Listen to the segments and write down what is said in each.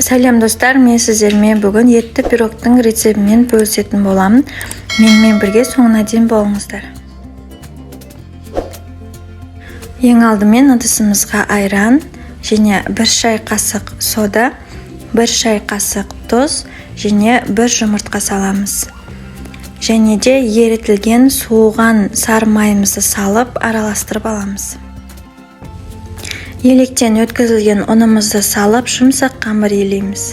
Сәлем достар, мен сіздермен бүгін етті пирогтың рецебімен бөлісетін боламын. Менімен бірге соңына дейін болыңыздар. Ең алдымен ыдысымызға айран және 1 шай қасық сода, 1 шай қасық тұз және 1 жұмыртқа саламыз. Және де ерітілген суыған сары майымызды салып араластырып аламыз. Електен өткізілген ұнымызды салып жұмсақ қамыр илейміз.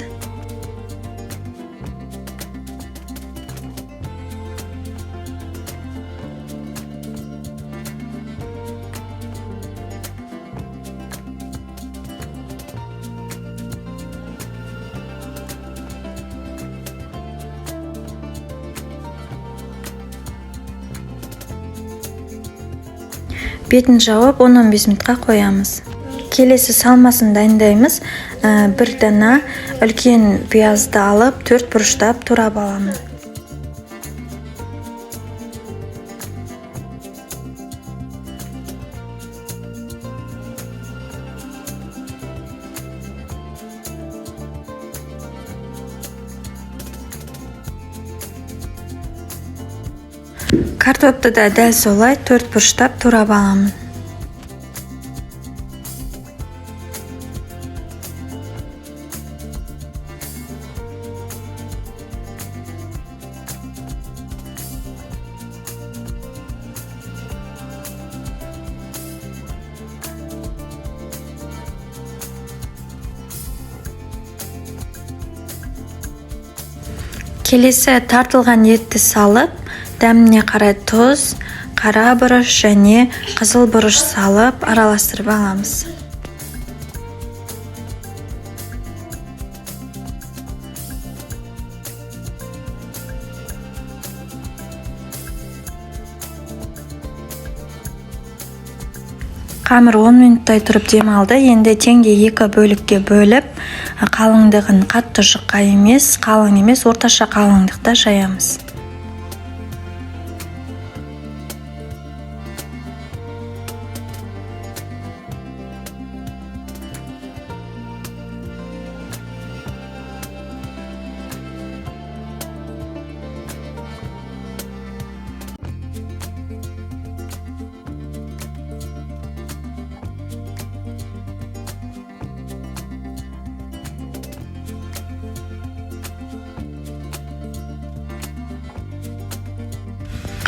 Бетін жауып 10-15 минутқа қоямыз. Келесі салмасын дайындаймыз. 1 дана үлкен пиязды алып 4 бұрыштап турап аламын. Картопты да дәл солай 4 бұрыштап турап аламын. Келесі тартылған етті салып, дәміне қарай тұз, қара бұрыш және қызыл бұрыш салып араластырып аламыз. Қамыр 10 минуттай тұрып демалды. Енді теңге 2 бөлікке бөліп, қалыңдығын қатты жұқа емес, қалың емес, орташа қалыңдықта жаямыз.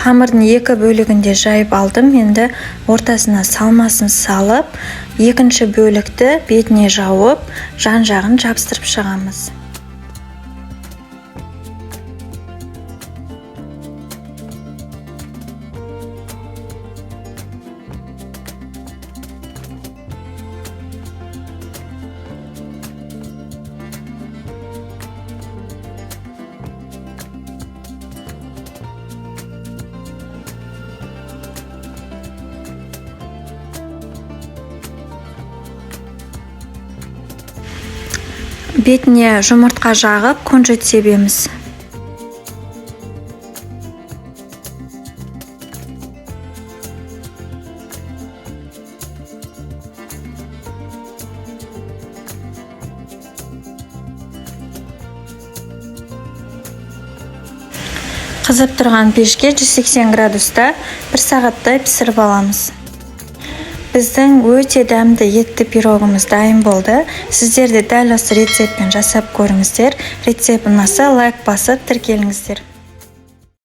Қамырдың 2 бөлігінде жайып алдым. Енді ортасына салмасын салып, екінші бөлікті бетіне жауып, жан-жағын жабыстырып шығамыз. Бетіне жұмыртқа жағып, күнжіт себеміз. Қызып тұрған пешке 180 градуста 1 сағаттай пісіріп аламыз. Біздің өте дәмді етті пирогымыз дайын болды. Сіздер де дәл осы рецептпен жасап көріңіздер. Рецепт ұнаса лайк басып тіркеліңіздер.